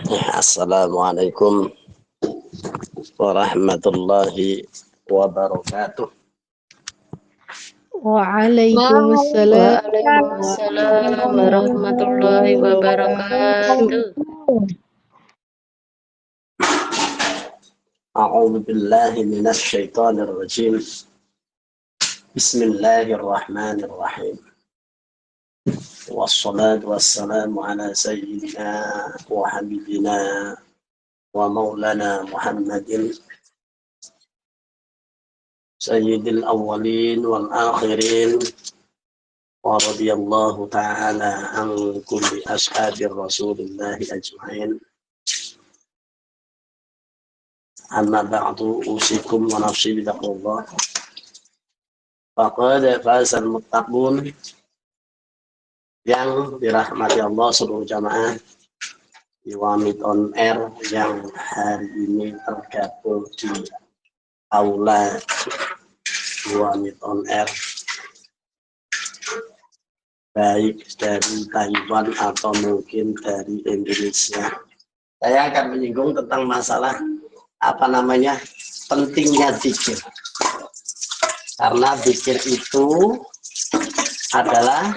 Assalamualaikum warahmatullahi wabarakatuh. Waalaikumsalam Waalaikumsalam warahmatullahi warahmatullahi wabarakatuh. wabarakatuh. A'udzu billahi minasy syaithanir rajim. Bismillahirrahmanirrahim. Wassalatu wassalamu ala sayyidina wa habibina wa maulana Muhammadin sayyidil awwalin wal akhirin wa radiyallahu ta'ala an kulli ashabir rasulillahi ajma'in. Amma ba'du, usikum wa nafsi bitaqwallah. Faqad fazal muttaqun, yang dirahmati Allah seluruh jamaah di Wamit on Air yang hari ini tergabung di aula Wamit on Air, baik dari Taiwan atau mungkin dari Indonesia. Saya akan menyinggung tentang masalah pentingnya zikir. Karena zikir itu adalah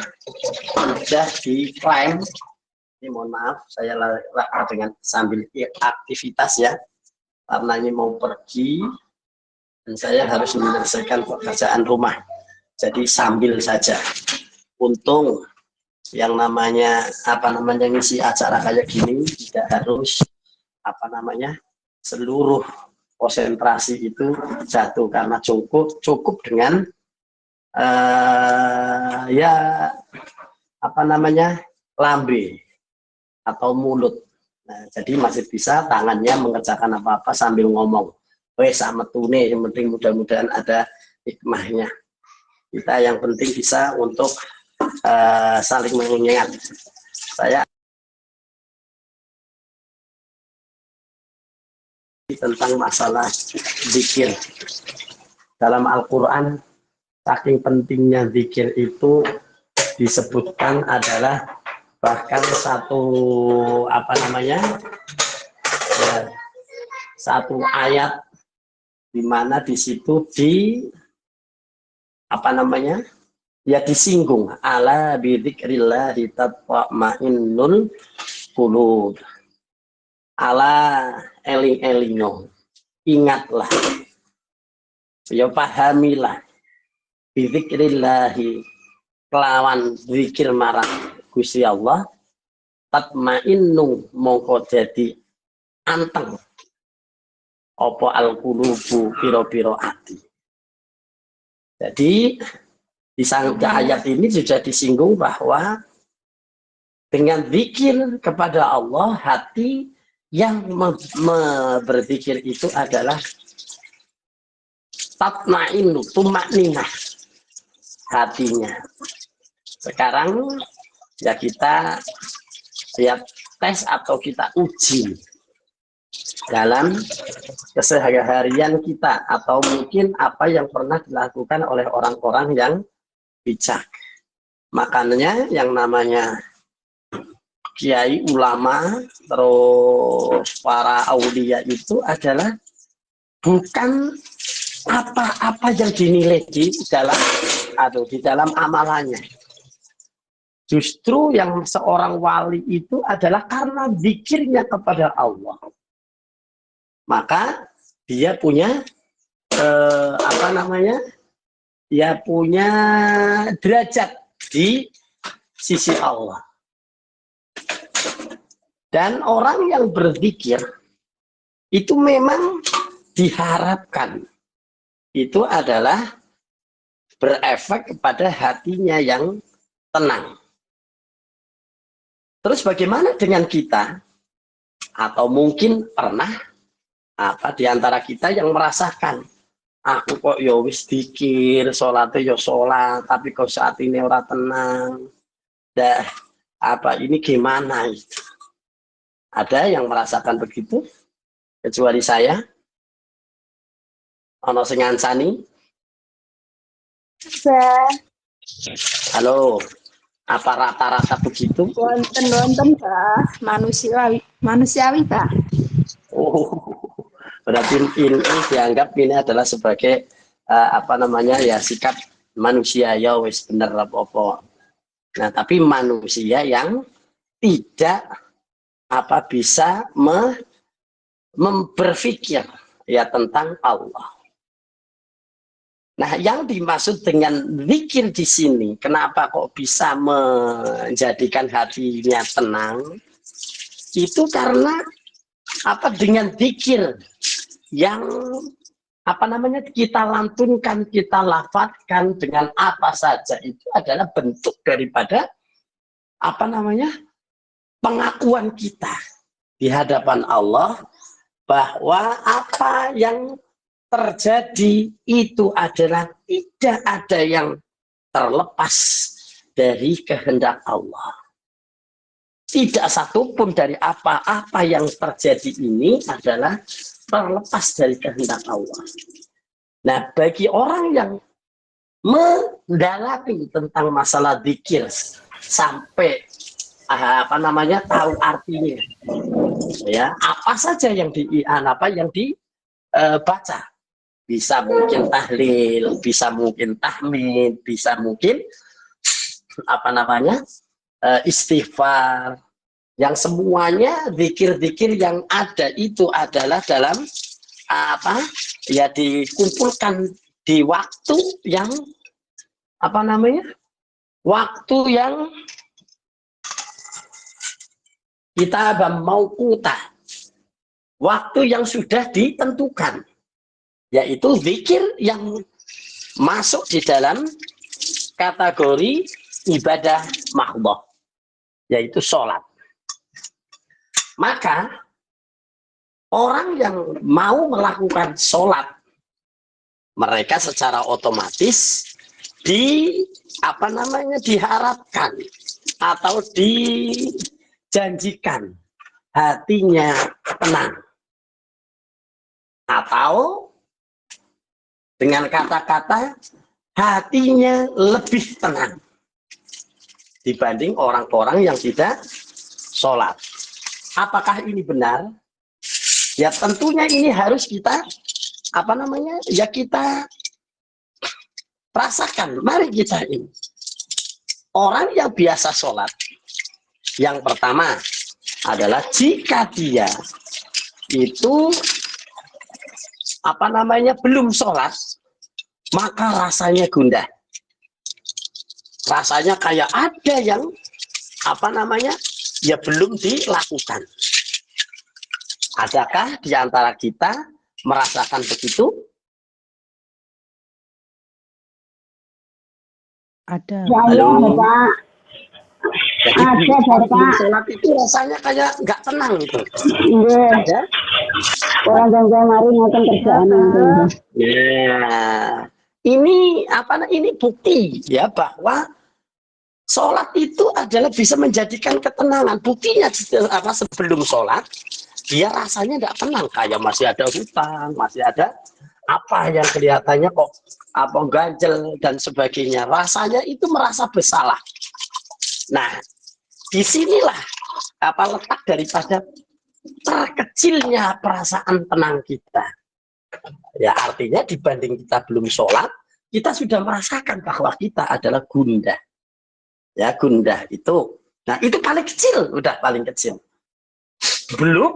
sudah diklaim. Ini mohon maaf, saya lakukan dengan sambil aktivitas ya. Karena ini mau pergi dan saya harus menyelesaikan pekerjaan rumah. Jadi sambil saja. Untung yang namanya ngisi acara kayak gini tidak harus seluruh konsentrasi itu jatuh, karena cukup dengan lambe atau mulut. Nah, jadi masih bisa tangannya mengerjakan apa-apa sambil ngomong. Sama tune, yang penting mudah-mudahan ada hikmahnya. Kita yang penting bisa untuk saling mengingat. Saya tentang masalah zikir. Dalam Al-Quran, saking pentingnya zikir itu disebutkan adalah bahkan satu ayat di mana di situ disinggung ala bidzikrillahi tatma'innul qulub. Ala eling-elingo, ingatlah, ya pahamilah, bidzikrillahi, kelawan zikir marang Gusti Allah, tatma'innu mongko jadi anteng apa al-qulubu, piro-piro ati. Jadi di ayat ini sudah disinggung bahwa dengan zikir kepada Allah, hati yang berzikir itu adalah tatma'innu, tumakninah hatinya. Sekarang ya kita lihat tes atau kita uji dalam keseharian kita, atau mungkin apa yang pernah dilakukan oleh orang-orang yang bijak. Makanya yang namanya kiai, ulama, terus para aulia itu adalah bukan apa-apa yang dinilai di dalam amalannya. Justru yang seorang wali itu adalah karena zikirnya kepada Allah. Maka dia punya dia punya derajat di sisi Allah. Dan orang yang berzikir itu memang diharapkan itu adalah berefek kepada hatinya yang tenang. Terus bagaimana dengan kita? Atau mungkin pernah di antara kita yang merasakan, aku kok ya wis dikir, sholatnya ya sholat, tapi kok saat ini ora tenang. Ini gimana itu? Ada yang merasakan begitu? Kecuali saya? Ono sing ngancani? Bisa. Halo, Apa rata-rata begitu? Wonten Pak, manusiawi Pak. Oh, berarti ini dianggap ini adalah sebagai apa namanya ya sikap manusia ya wis bener apa. Nah, tapi manusia yang tidak apa bisa berpikir ya tentang Allah. Nah, yang dimaksud dengan zikir di sini, kenapa kok bisa menjadikan hatinya tenang? Itu karena apa dengan zikir yang apa namanya kita lantunkan, kita lafadzkan dengan apa saja itu adalah bentuk daripada apa namanya pengakuan kita di hadapan Allah bahwa apa yang terjadi itu adalah tidak ada yang terlepas dari kehendak Allah. Tidak satupun dari apa-apa yang terjadi ini adalah terlepas dari kehendak Allah. Nah, bagi orang yang mendalami tentang masalah zikir sampai apa namanya tahu artinya, ya apa saja yang dibaca, bisa mungkin tahlil, bisa mungkin tahmid, bisa mungkin apa namanya istighfar, yang semuanya zikir-zikir yang ada itu adalah dalam apa ya dikumpulkan di waktu yang apa namanya waktu yang kita mau kuta, waktu yang sudah ditentukan, yaitu zikir yang masuk di dalam kategori ibadah mahdhah, yaitu sholat. Maka orang yang mau melakukan sholat, mereka secara otomatis apa namanya diharapkan atau dijanjikan hatinya tenang, atau dengan kata-kata hatinya lebih tenang dibanding orang-orang yang tidak sholat. Apakah ini benar? Ya tentunya ini harus kita apa namanya ya kita rasakan. Mari kita ini orang yang biasa sholat, yang pertama adalah jika dia itu apa namanya belum sholat, maka rasanya gundah, rasanya kayak ada yang apa namanya ya belum dilakukan. Adakah di antara kita merasakan begitu? Ada. Halo. Bapak. Jadi Ada, belum Bapak. sholat itu rasanya kayak nggak tenang gitu. Nggih. Ada? Orang jam-jam mari ngoten kerjaan. Nah, ini apa? Ini bukti ya bahwa sholat itu adalah bisa menjadikan ketenangan. Buktinya apa sebelum sholat dia rasanya tidak tenang, kayak masih ada hutang, masih ada apa yang kelihatannya kok apa ganjel dan sebagainya. Rasanya itu merasa bersalah. Nah, disinilah apa letak daripada terkecilnya perasaan tenang kita. Ya artinya dibanding kita belum sholat, kita sudah merasakan bahwa kita adalah gundah. Ya gundah itu. Nah itu paling kecil, udah paling kecil. Belum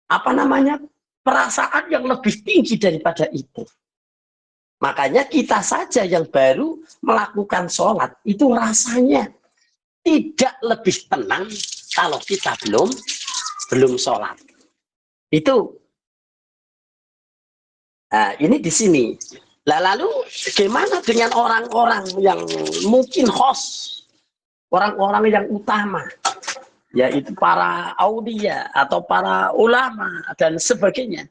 apa namanya perasaan yang lebih tinggi daripada itu. Makanya kita saja yang baru melakukan sholat itu rasanya tidak lebih tenang kalau kita belum sholat. Itu. Nah, ini di sini. Nah, lalu bagaimana dengan orang-orang yang mungkin host, orang-orang yang utama, yaitu para aulia atau para ulama dan sebagainya,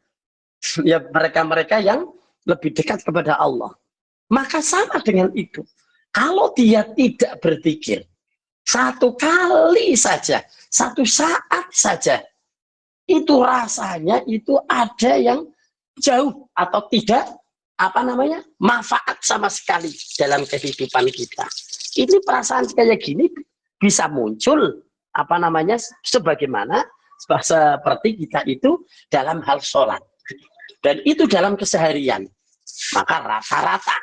ya mereka-mereka yang lebih dekat kepada Allah. Maka sama dengan itu, kalau dia tidak berzikir satu kali saja, satu saat saja, itu rasanya itu ada yang jauh atau tidak apa namanya manfaat sama sekali dalam kehidupan kita. ini perasaan kayak gini bisa muncul apa namanya sebagaimana seperti kita itu dalam hal sholat dan itu dalam keseharian. Maka rata-rata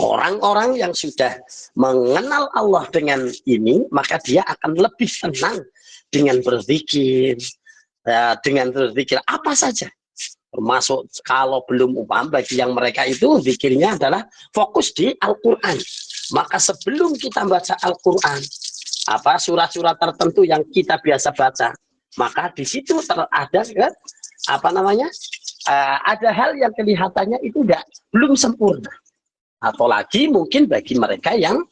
orang-orang yang sudah mengenal Allah dengan ini, maka dia akan lebih tenang dengan berzikir, dengan berzikir apa saja. Termasuk kalau belum bagi yang mereka itu zikirnya adalah fokus di Al-Quran. Maka sebelum kita baca Al-Quran, apa surat-surat tertentu yang kita biasa baca, maka di situ ada apa namanya ada hal yang kelihatannya itu belum sempurna. Atau lagi mungkin bagi mereka yang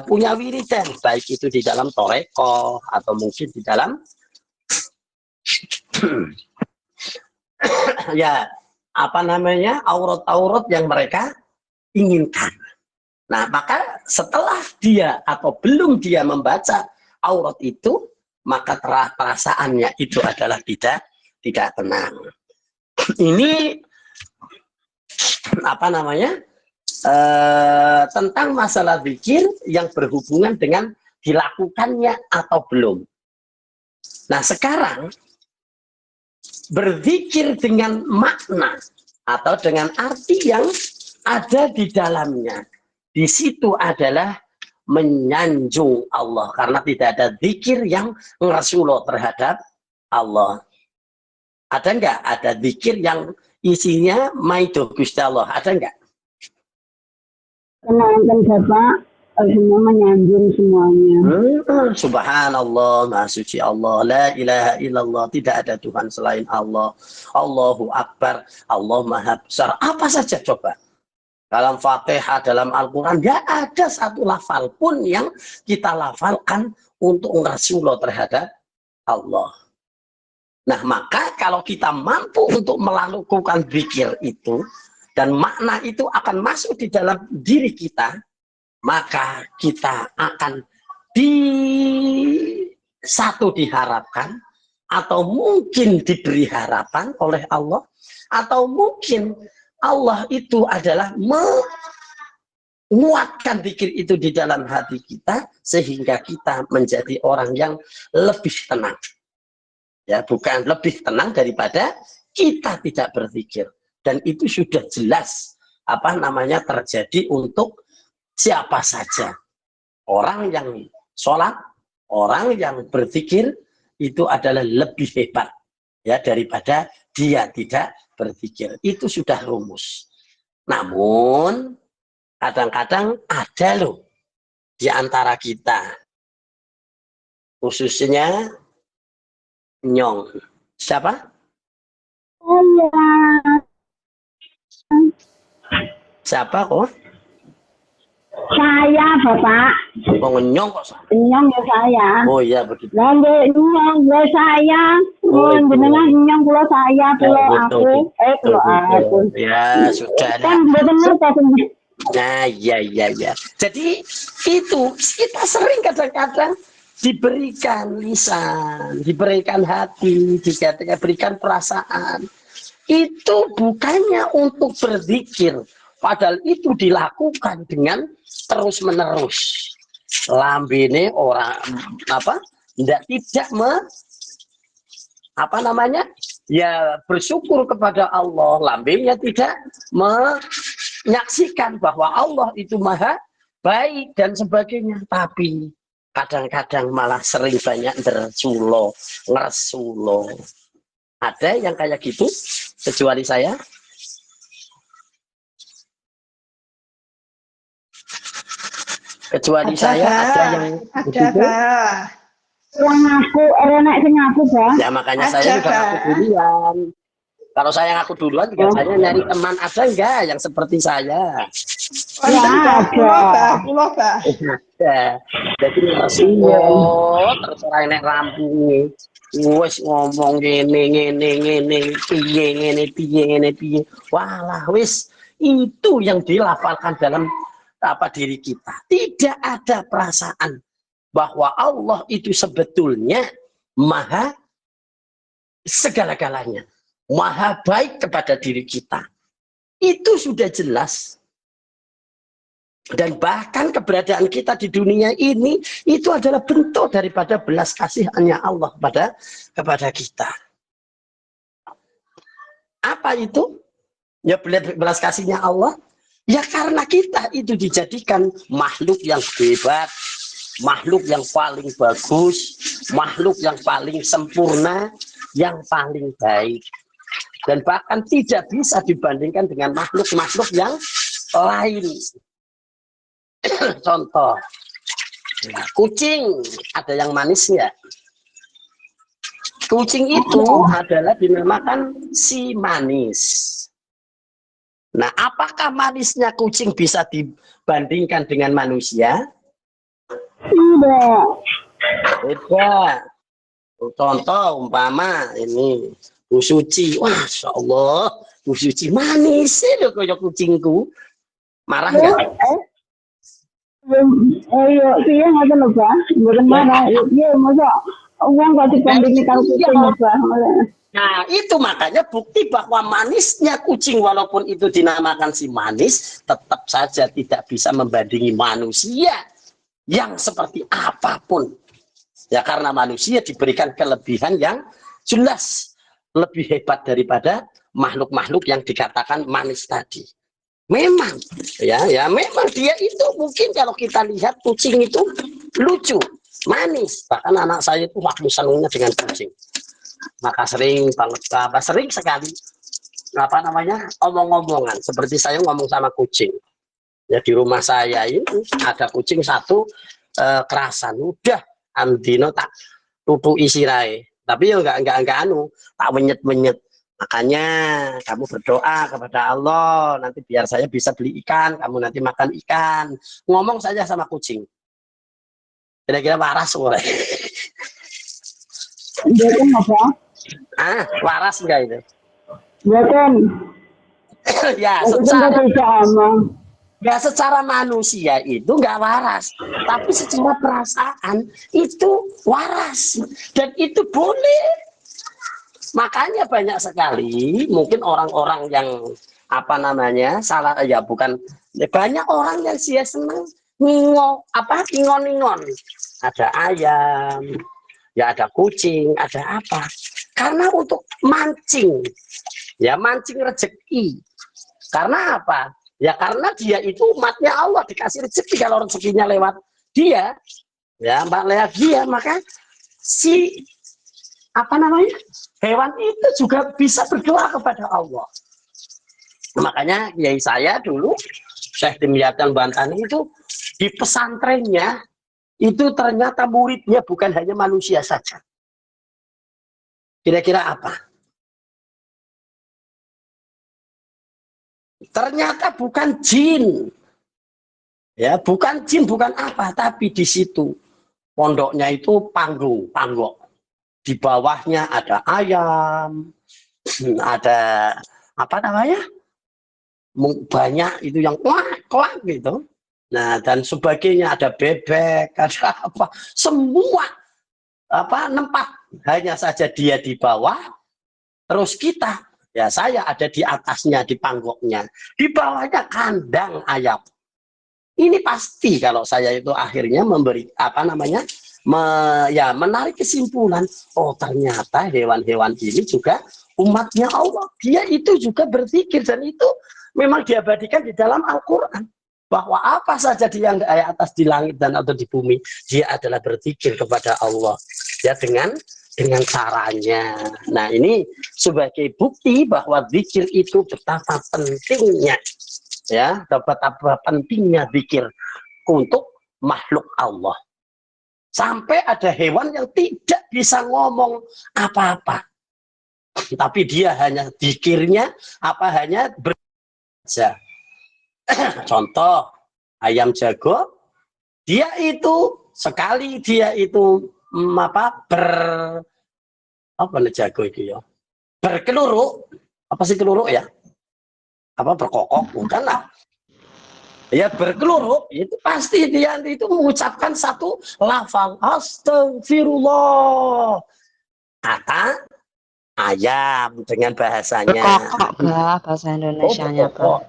punya wiridan, baik itu di dalam toreko atau mungkin di dalam ya apa namanya aurat-aurat yang mereka inginkan. Nah, maka setelah dia atau belum dia membaca aurat itu, maka perasaannya itu adalah tidak tenang. Ini apa namanya tentang masalah zikir yang berhubungan dengan dilakukannya atau belum. Nah, sekarang berzikir dengan makna atau dengan arti yang ada di dalamnya. Di situ adalah menyanjung Allah karena tidak ada zikir yang ngerasuloh terhadap Allah. Ada enggak? Ada zikir yang isinya maido Gusti Allah. Ada enggak? Kenalkan Bapak, semua menyanjung semuanya. Subhanallah, Maha Suci Allah, la ilaha illallah, tidak ada Tuhan selain Allah. Allahu Akbar, Allah Maha Besar. Apa saja coba. Dalam Fatihah, dalam Al-Quran, tidak ada satu lafal pun yang kita lafalkan untuk Rasulullah terhadap Allah. Nah, maka kalau kita mampu untuk melakukan zikir itu, dan makna itu akan masuk di dalam diri kita, maka kita akan diharapkan, atau mungkin diberi harapan oleh Allah, atau mungkin Allah itu adalah menguatkan zikir itu di dalam hati kita sehingga kita menjadi orang yang lebih tenang. Ya, bukan lebih tenang daripada kita tidak berzikir. Dan itu sudah jelas apa namanya terjadi untuk siapa saja. Orang yang sholat, orang yang berzikir itu adalah lebih hebat ya daripada dia tidak berzikir. Itu sudah rumus. Namun kadang-kadang ada loh di antara kita, khususnya Nyong. Siapa? Siapa kok? Saya Bapak. Oh, Nyong kok? Nyong ya saya. Oh iya begitu. Lalu nyong ya saya. Benar nyong pulau saya, pulau aku. Pulau aku. Ya sudah. Kan benar katanya. Nah, ya. Jadi itu kita sering kadang-kadang diberikan lisan, diberikan hati, diberikan perasaan. Itu bukannya untuk berzikir, padahal itu dilakukan dengan terus-menerus. Lambene orang tidak bersyukur kepada Allah, lambenya tidak menyaksikan bahwa Allah itu maha baik dan sebagainya, tapi kadang-kadang malah sering banyak ngersulo. Ada yang kayak gitu kecuali saya? Kecuali saya ada yang begitu? Yang aku, enak sing aku, Bang. Ya makanya saya juga ngaku duluan. Kalau saya ngaku duluan juga saya nyari teman, ada enggak yang seperti saya? Ya, ada. Jadi Rasulullah terus orang nek rampung wis ngomong ngene piye. Walah wis itu yang dilafalkan dalam diri kita. Tidak ada perasaan bahwa Allah itu sebetulnya maha segala-galanya, maha baik kepada diri kita. Itu sudah jelas. Dan bahkan keberadaan kita di dunia ini itu adalah bentuk daripada belas kasihannya Allah kepada kita. Apa itu? Ya belas kasihnya Allah. Ya karena kita itu dijadikan makhluk yang hebat, makhluk yang paling bagus, makhluk yang paling sempurna, yang paling baik. Dan bahkan tidak bisa dibandingkan dengan makhluk-makhluk yang lain. Contoh, kucing, ada yang manis nggak? Kucing itu adalah dinamakan si manis. Nah, apakah manisnya kucing bisa dibandingkan dengan manusia? Tidak. Tidak. Contoh umpama ini Bu Suci, wah, Masya Allah, Bu Suci manis loh kayak kucingku. Marah nggak? Iya, iya nggak ada lupa. Bukan marah. Iya, masa uang nggak dibandingin kalau kucing lupa. Nah, itu makanya bukti bahwa manisnya kucing walaupun itu dinamakan si manis, tetap saja tidak bisa membandingi manusia yang seperti apapun. Ya karena manusia diberikan kelebihan yang jelas lebih hebat daripada makhluk-makhluk yang dikatakan manis tadi. Memang, ya memang dia itu mungkin kalau kita lihat kucing itu lucu, manis. Bahkan anak saya itu waktu senangnya dengan kucing. Maka sering banget, sering sekali omong-omongan seperti saya ngomong sama kucing. Ya di rumah saya ini ada kucing satu kerasan, udah Andino tak tutu isi rai. Tapi ya enggak anu, tak menyet-menyet. Makanya kamu berdoa kepada Allah, nanti biar saya bisa beli ikan, kamu nanti makan ikan. Ngomong saja sama kucing. Kira-kira waras boleh. Dia kan apa? Waras enggak itu? Dia kan. Ya, secara manusia itu nggak waras, tapi secara perasaan itu waras dan itu boleh. Makanya banyak sekali mungkin orang-orang yang salah ya bukan banyak orang yang dia senang ingon-ingon. Ada ayam, ya ada kucing, ada apa? Karena untuk mancing, ya mancing rezeki. Karena apa? Ya karena dia itu umatnya Allah dikasih rezeki kalau rezekinya lewat dia, ya lewat dia maka si hewan itu juga bisa berdoa kepada Allah. Makanya kiai saya dulu Syekh Dimyatan Bantani itu di pesantrennya itu ternyata muridnya bukan hanya manusia saja. Kira-kira apa? Ternyata bukan jin. Ya, bukan jin, bukan apa, tapi di situ pondoknya itu panggok. Di bawahnya ada ayam, ada banyak itu yang klak gitu. Nah, dan sebagainya, ada bebek, ada apa, semua nempat. Hanya saja dia di bawah, terus kita, ya saya ada di atasnya, di panggoknya. Di bawahnya kandang ayam. Ini pasti kalau saya itu akhirnya memberi menarik kesimpulan, oh ternyata hewan-hewan ini juga umatnya Allah. Dia itu juga berzikir dan itu memang diabadikan di dalam Al-Quran. Bahwa apa saja dia yang di atas di langit dan atau di bumi, dia adalah berzikir kepada Allah. Ya dengan caranya. Nah ini sebagai bukti bahwa zikir itu betapa pentingnya. Ya, betapa pentingnya zikir untuk makhluk Allah. Sampai ada hewan yang tidak bisa ngomong apa-apa. Tapi dia hanya zikirnya hanya saja. Contoh ayam jago, dia itu sekali dia itu jago itu ya. Berkeluruk, apa sih keluruk ya? Berkokok, bukan lah. Ya berkeluruk itu pasti dia itu mengucapkan satu lafal astagfirullah, kata ayam dengan bahasanya Berkokok gak bahasa Indonesianya, Bang?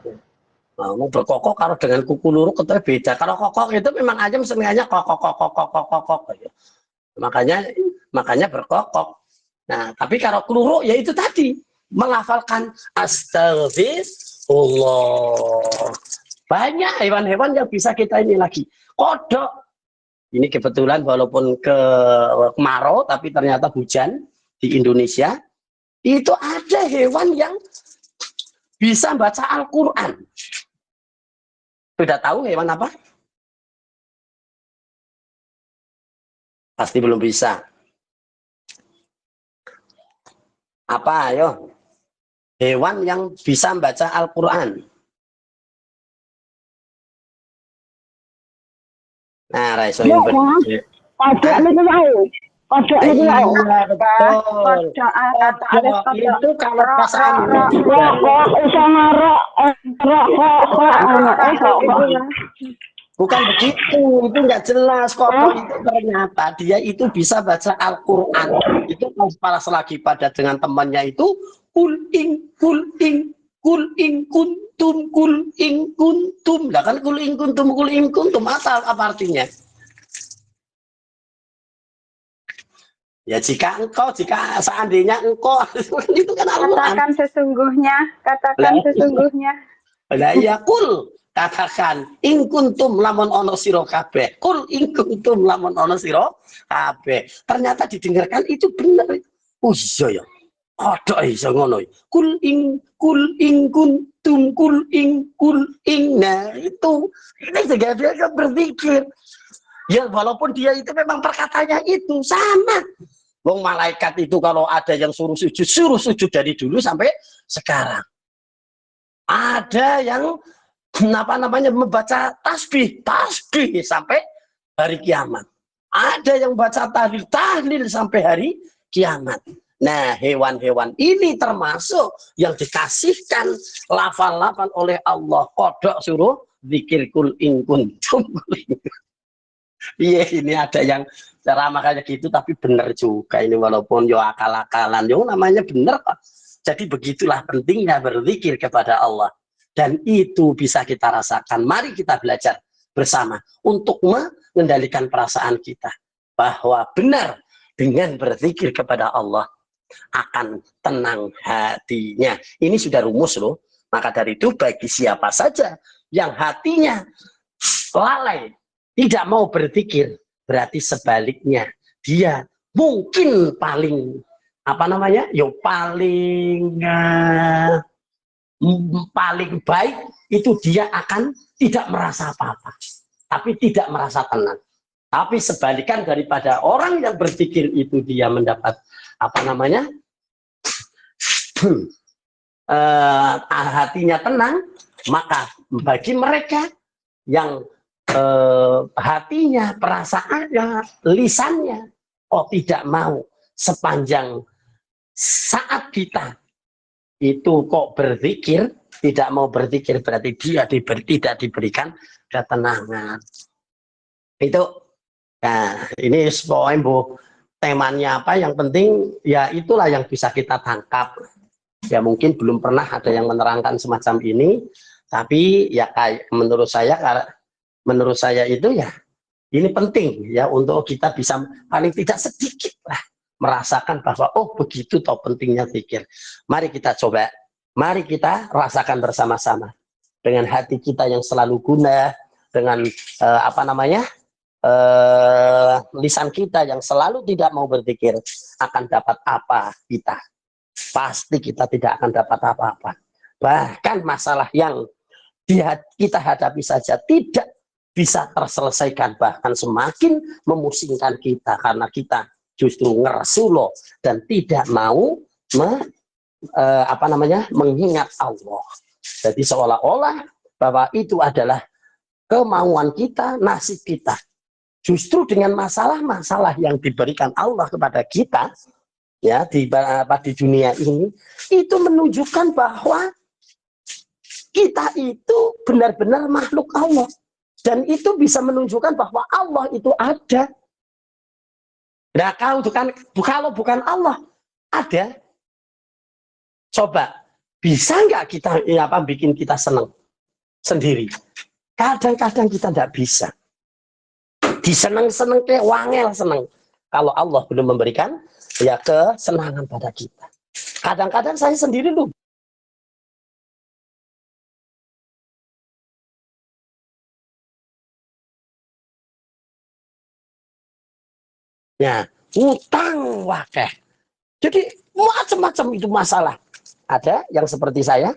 Mau berkokok kalau dengan kuku luruk itu beda. Kalau kokok itu memang ayam sengaja kokok kokok kokok kokok. Makanya berkokok. Nah, tapi kalau keluruk ya itu tadi melafalkan astagfirullah. Banyak hewan-hewan yang bisa kita ini lagi. Kodok. Ini kebetulan walaupun kemarau tapi ternyata hujan di Indonesia. Itu ada hewan yang bisa baca Al-Quran. Sudah tahu hewan apa? Pasti belum bisa. Apa ayo? Hewan yang bisa membaca Al-Quran. Nah, Raiso yang Kodok niku wae. Kodok niku wae. Kodok itu kalau perasaan Kok iso ngarok bukan begitu, itu nggak jelas. Kodok itu ternyata dia itu bisa baca Al-Quran. Itu pas lagi pada dengan temannya itu kul ing kuntum. Lah kan kul ing kuntum apa artinya? Ya jika seandainya engkau itu kan Al-Quran. Katakan sesungguhnya. Lah ya kul, katakan ing kuntum lamun ono sira kabeh. Kul ing kuntum lamun ono sira kabeh. Ternyata didengarkan itu benar. Oh iya ya. Ada iso ngono. Kul ing kuntum nah itu ini juga dia berpikir. Ya walaupun dia itu memang perkataannya itu sama. Wong malaikat itu kalau ada yang suruh sujud dari dulu sampai sekarang. Ada yang membaca tasbih sampai hari kiamat. Ada yang baca tahlil sampai hari kiamat. Nah, hewan-hewan ini termasuk yang dikasihkan lafal-lafal oleh Allah. Kodok suruh zikir kul in kuntum. Iya, ini ada yang cara makanya gitu, tapi benar juga ini walaupun yo akal-akalan, yo namanya benar Pak. Jadi begitulah pentingnya berzikir kepada Allah. Dan itu bisa kita rasakan. Mari kita belajar bersama untuk mengendalikan perasaan kita. Bahwa benar dengan berzikir kepada Allah akan tenang hatinya. Ini sudah rumus loh. Maka dari itu bagi siapa saja yang hatinya lalai, tidak mau berzikir, berarti sebaliknya dia mungkin paling paling baik itu dia akan tidak merasa apa-apa, tapi tidak merasa tenang. Tapi sebalikan daripada orang yang berzikir itu dia mendapat hatinya tenang, maka bagi mereka yang hatinya, perasaannya, lisannya tidak mau sepanjang saat kita itu kok berzikir, tidak mau berzikir, berarti dia tidak diberikan ketenangan. Itu nah ini poin Bu, temanya apa yang penting ya itulah yang bisa kita tangkap. Ya mungkin belum pernah ada yang menerangkan semacam ini, tapi ya kayak menurut saya itu ya ini penting ya untuk kita bisa paling tidak sedikit lah merasakan bahwa oh begitu toh pentingnya zikir. Mari kita coba, mari kita rasakan bersama-sama dengan hati kita yang selalu guna, dengan lisan kita yang selalu tidak mau berzikir, akan dapat apa kita? Pasti kita tidak akan dapat apa-apa. Bahkan masalah yang kita hadapi saja tidak bisa terselesaikan, bahkan semakin memusingkan kita karena kita justru ngeresuloh dan tidak mau mengingat Allah. Jadi seolah-olah bahwa itu adalah kemauan kita, nasib kita. Justru dengan masalah-masalah yang diberikan Allah kepada kita ya di dunia ini, itu menunjukkan bahwa kita itu benar-benar makhluk Allah. Dan itu bisa menunjukkan bahwa Allah itu ada. Nah, kalau bukan Allah ada, coba bisa nggak kita bikin kita senang? sendiri. Kadang-kadang kita tidak bisa. Diseneng-seneng kayak wangel seneng. Kalau Allah belum memberikan ya kesenangan pada kita. Kadang-kadang saya sendiri loh. Ya, utang wakeh. Jadi macam-macam itu masalah. Ada yang seperti saya.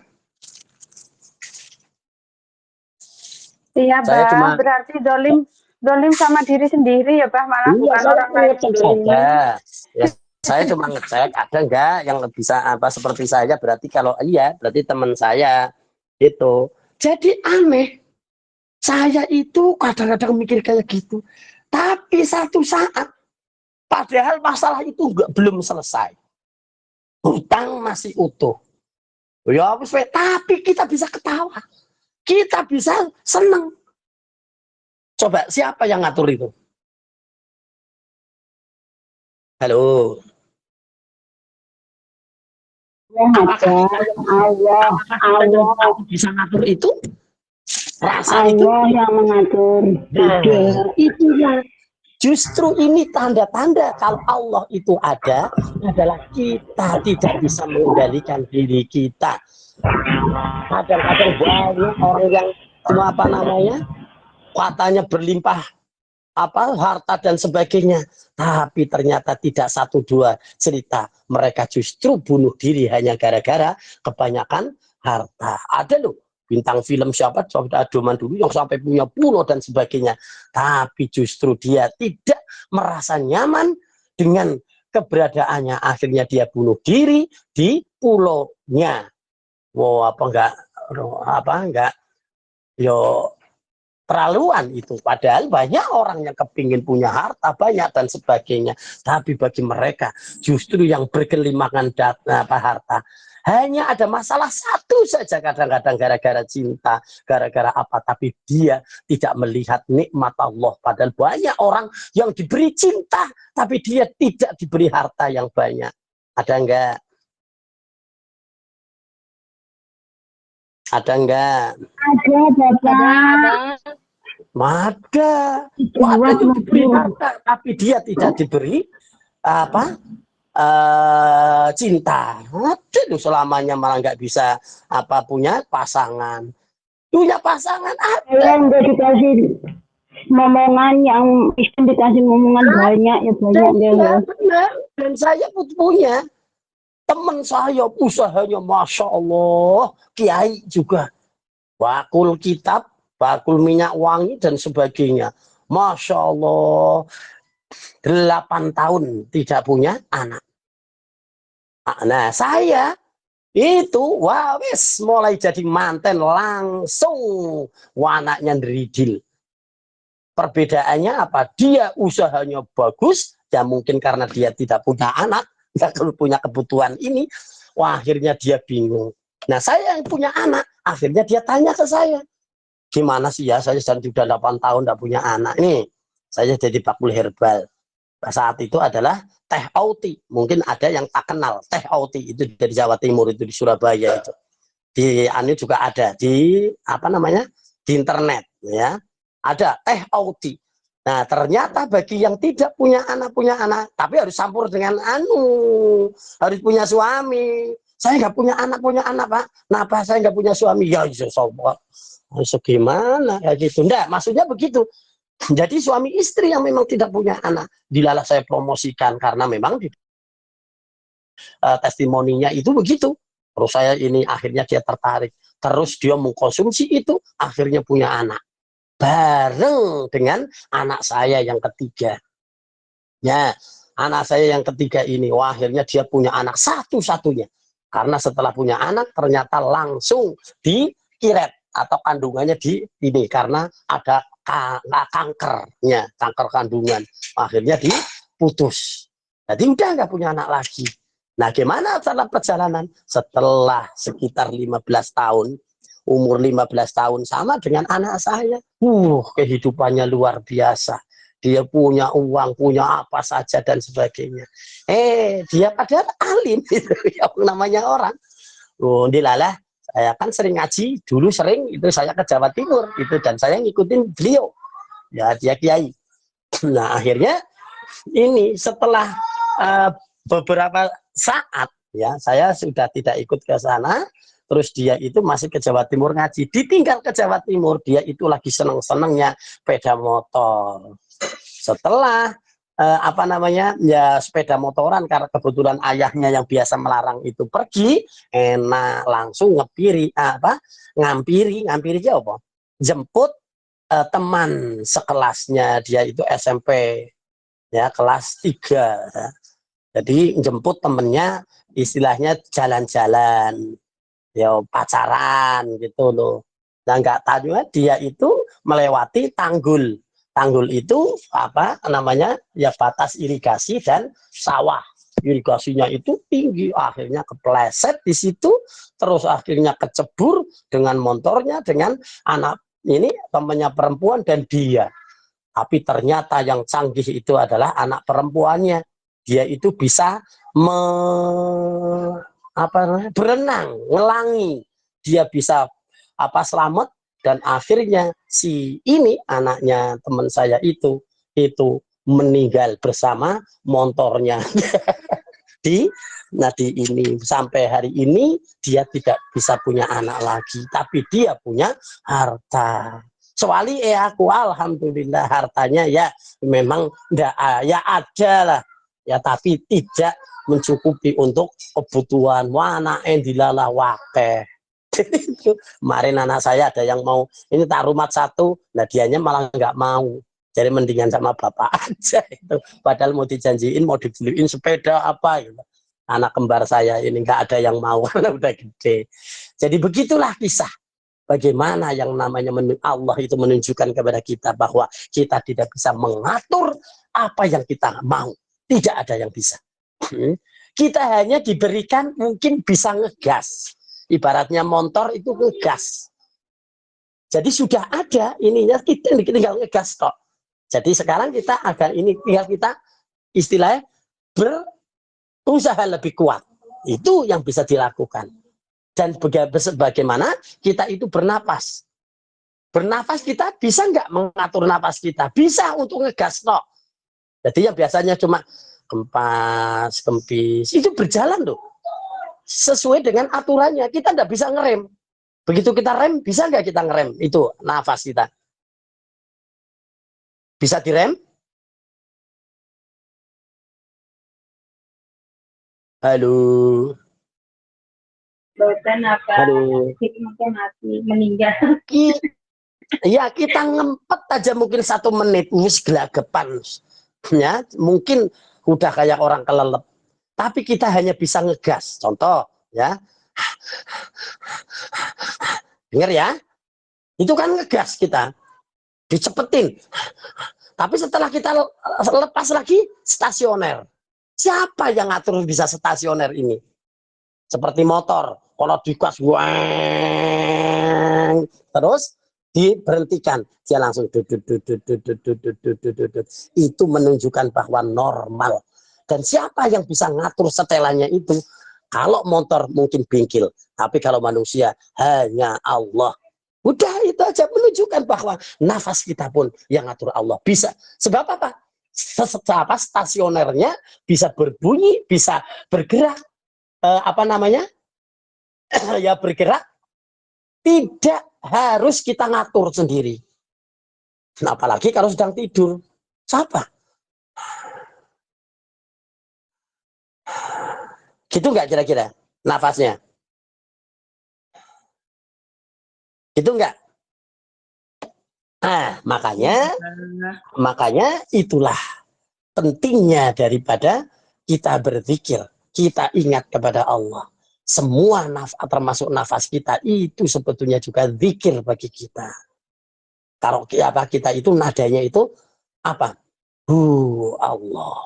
Iya, Saya Bah. cuma Berarti dolim sama diri sendiri ya, Bah, malah iya, bukan saya orang lain yang ngecek dolimi. saja. Ya, saya cuma ngecek ada enggak yang bisa apa seperti saya, berarti kalau iya berarti teman saya itu. Jadi aneh. Saya itu kadang-kadang mikir kayak gitu. Tapi satu saat padahal masalah itu belum selesai. Hutang masih utuh. Ya, tapi kita bisa ketawa. Kita bisa seneng. Coba siapa yang ngatur itu? Halo. Apakah Allah bisa ngatur itu? Rasa itu? Allah yang mengatur. Nah, itulah. Justru ini tanda-tanda kalau Allah itu ada adalah kita tidak bisa mengendalikan diri kita. Kadang-kadang banyak orang yang cuma apa namanya, katanya berlimpah apa harta dan sebagainya, tapi ternyata tidak satu dua cerita mereka justru bunuh diri hanya gara-gara kebanyakan harta. Ada loh bintang film siapa coba Doman dulu yang sampai punya pulau dan sebagainya, tapi justru dia tidak merasa nyaman dengan keberadaannya, akhirnya dia bunuh diri di pulaunya. Wow, apa enggak yo terlaluan itu, padahal banyak orang yang kepingin punya harta banyak dan sebagainya, tapi bagi mereka justru yang bergelimangan harta hanya ada masalah satu saja, kadang-kadang gara-gara cinta, gara-gara apa, tapi dia tidak melihat nikmat Allah. Padahal banyak orang yang diberi cinta tapi dia tidak diberi harta yang banyak. Ada enggak? Ada enggak? Ada, Bapak. Ada. Ada yang diberi harta tapi dia tidak diberi apa cinta. Ada loh selamanya malah nggak bisa apa punya pasangan. Punya pasangan ada. Yang udah dikasih momongan, yang istri dikasih momongan banyak ya banyak deh. Benar. Dan saya pun punya teman saya usahanya masya Allah, kiai juga, bakul kitab, bakul minyak wangi dan sebagainya. Masya Allah, 8 tahun tidak punya anak. Nah, saya itu wah wis mulai jadi manten langsung anaknya deridil. Perbedaannya apa? Dia usahanya bagus, ya mungkin karena dia tidak punya anak, tidak punya kebutuhan ini, wah akhirnya dia bingung. Nah, saya yang punya anak, akhirnya dia tanya ke saya, gimana sih ya, saya sudah 8 tahun tidak punya anak nih, saya jadi bakul herbal. Saat itu adalah teh auti, mungkin ada yang tak kenal teh auti, itu dari Jawa Timur, itu di Surabaya, itu di Anu juga ada di apa namanya di internet ya, ada teh auti. Nah ternyata bagi yang tidak punya anak tapi harus campur dengan harus punya suami. Saya nggak punya anak Pak, kenapa saya nggak punya suami? Ya sobat gimana ya gitu, enggak maksudnya begitu. Jadi suami istri yang memang tidak punya anak, dilalah saya promosikan karena memang testimoninya itu begitu. Terus saya ini akhirnya dia tertarik, terus dia mengkonsumsi itu, akhirnya punya anak bareng dengan anak saya yang ketiga. Ya, anak saya yang ketiga ini, wah akhirnya dia punya anak satu-satunya. Karena setelah punya anak ternyata langsung dikiret atau kandungannya di ini karena ada kankernya, kanker kandungan, akhirnya diputus. Jadi udah nggak punya anak lagi. Nah gimana cara perjalanan setelah sekitar 15 tahun, umur 15 tahun sama dengan anak saya, kehidupannya luar biasa, dia punya uang, punya apa saja dan sebagainya. Dia padahal alim gitu, yang namanya orang. Dilalah Saya kan sering ngaji, dulu sering itu saya ke Jawa Timur itu dan saya ngikutin beliau. Ya dia kiai. Nah, akhirnya ini setelah beberapa saat ya saya sudah tidak ikut ke sana, terus dia itu masih ke Jawa Timur ngaji, ditinggal ke Jawa Timur, dia itu lagi seneng-senengnya sepeda motor. Setelah apa namanya ya sepeda motoran karena kebetulan ayahnya yang biasa melarang itu pergi, enak langsung ngampiri apa? Jemput teman sekelasnya dia itu SMP ya kelas 3 ya. Jadi jemput temennya istilahnya jalan-jalan ya pacaran gitu loh. Nah nggak tahu dia itu melewati tanggul. Tanggul itu apa namanya ya batas irigasi dan sawah. Irigasinya itu tinggi, akhirnya kepleset di situ, terus akhirnya kecebur dengan motornya dengan anak ini temannya perempuan dan dia. Tapi ternyata yang canggih itu adalah anak perempuannya. Dia itu bisa berenang, ngelangi. Dia bisa selamat dan akhirnya si ini anaknya teman saya itu meninggal bersama motornya. di ini sampai hari ini dia tidak bisa punya anak lagi, tapi dia punya harta. Soalnya aku alhamdulillah hartanya ya memang enggak ya ada lah ya, tapi tidak mencukupi untuk kebutuhan wana endilala wakeh. Kemarin anak saya ada yang mau ini tak rumah satu, nah dianya malah nggak mau. Jadi mendingan sama bapak aja itu. Padahal mau dijanjiin mau dibeliin sepeda apa gitu. Anak kembar saya ini nggak ada yang mau karena udah gede. Jadi begitulah kisah. Bagaimana yang namanya Allah itu menunjukkan kepada kita bahwa kita tidak bisa mengatur apa yang kita mau. Tidak ada yang bisa. Kita hanya diberikan mungkin bisa ngegas. Ibaratnya motor itu ngegas. Jadi sudah ada ininya, kita tinggal ngegas kok. Jadi sekarang kita agar ini tinggal kita istilahnya berusaha lebih kuat. Itu yang bisa dilakukan. Dan bagaimana kita itu bernapas. Bernapas kita bisa nggak mengatur napas kita? Bisa untuk ngegas tok. Jadi yang biasanya cuma kempas, kempis, itu berjalan loh. Sesuai dengan aturannya. Kita nggak bisa ngerem. Begitu kita rem, bisa nggak kita ngerem? Itu nafas kita. Bisa direm? Halo. Bosan apa? Halo. Mungkin mati, meninggal. Iya, kita ngempet aja mungkin 1 menit, wis gelagapan. Ya, mungkin udah kayak orang kelelep. Tapi kita hanya bisa ngegas. Contoh, ya. Dengar ya. Itu kan ngegas kita. Dicepetin. Tapi setelah kita lepas lagi, stasioner. Siapa yang ngatur bisa stasioner ini? Seperti motor. Kalau digas, terus diberhentikan, dia langsung itu menunjukkan bahwa normal. Dan siapa yang bisa ngatur setelannya itu? Kalau motor mungkin bengkel, tapi kalau manusia hanya Allah. Udah itu aja menunjukkan bahwa nafas kita pun yang ngatur Allah. Bisa. Sebab apa? Stasionernya bisa berbunyi, bisa bergerak, ya bergerak, tidak harus kita ngatur sendiri. Nah, apalagi kalau sedang tidur. Siapa? Gitu nggak kira-kira nafasnya? Gitu nggak? Nah, makanya itulah pentingnya daripada kita berzikir, kita ingat kepada Allah. Semua termasuk nafas kita itu sebetulnya juga zikir bagi kita. Kalau kita itu nadanya itu apa? Allah.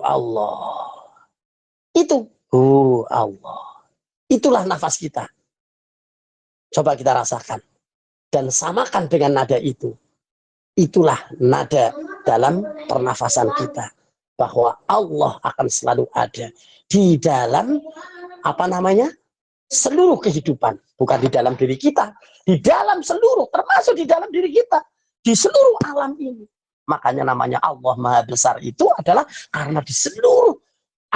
Allah. Itu Allah. Itulah nafas kita. Coba kita rasakan. Dan samakan dengan nada itu. Itulah nada dalam pernafasan kita. Bahwa Allah akan selalu ada di dalam seluruh kehidupan, bukan di dalam diri kita, di dalam seluruh, termasuk di dalam diri kita, di seluruh alam ini. Makanya namanya Allah Maha Besar itu adalah karena di seluruh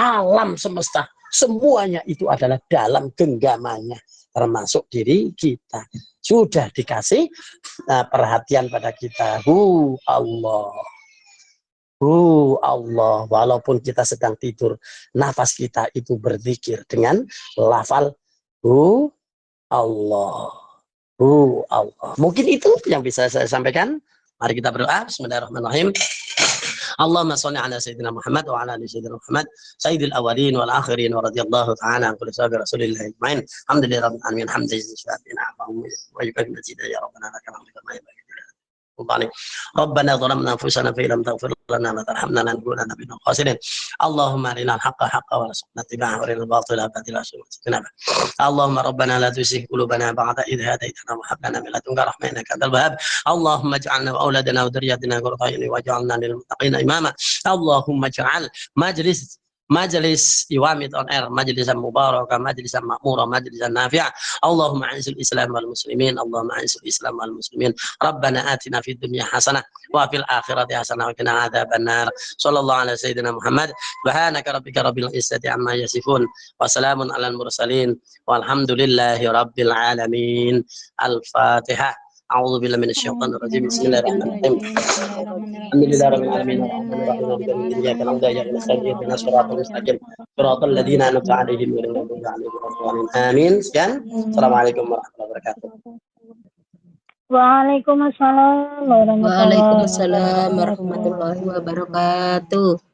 alam semesta semuanya itu adalah dalam genggamannya, termasuk diri kita. Sudah dikasih perhatian pada kita. Allah. Allah, walaupun kita sedang tidur, nafas kita itu berzikir dengan lafal Allah. Allah. Mungkin itu yang bisa saya sampaikan. Mari kita berdoa. Bismillahirrahmanirrahim. Allahumma shalli ala sayyidina Muhammad wa ala ali sayyidina Muhammad sayyidil awwalin wal akhirin wa radhiyallahu ta'ala an kulli sahabi rasulillah ajmain. Alhamdulillahi rabbil alamin. Hamdan wa yukaffir mazida ya rabbana lakal hamdu kama yanbaghi. ربنا ظلمنا انفسنا فان لم تغفر لنا وترحمنا لنكونن من الخاسرين اللهم ارنا الحق حقا وارزقنا اتباعه وارنا الباطل باطلا وارزقنا اجتنابه اللهم ربنا لا تزغ قلوبنا بعد إذ هديتنا وهب لنا من لدنك رحمة انك انت الوهاب اللهم اجعلنا واولادنا وذريتنا قرة اعين واجعلنا للمتقين اماما اللهم اجعل مجلس يوامد on air مجلسا مباركا مجلسا مأمورا مجلسا نافعا اللهم اعز الاسلام والمسلمين اللهم اعز الاسلام والمسلمين ربنا آتنا في الدنيا حسنة وفي الآخرة حسنة وقنا عذاب النار صلى الله على سيدنا محمد سبحانك ربك رب العزة عما يصفون وسلام على المرسلين والحمد لله رب العالمين الفاتحة أعوذ بالله من الشيطان الرجيم بسم الله الرحمن الرحيم الحمد لله رب العالمين الرحمن الرحيم مالك يوم الدين إياك نعبد وإياك نستعين اهدنا الصراط المستقيم صراط الذين أنعمت عليهم غير المغضوب عليهم ولا الضالين آمين. Sekian. Assalamualaikum warahmatullahi wabarakatuh. Waalaikumsalam warahmatullahi Waalaikumsalam warahmatullahi wabarakatuh.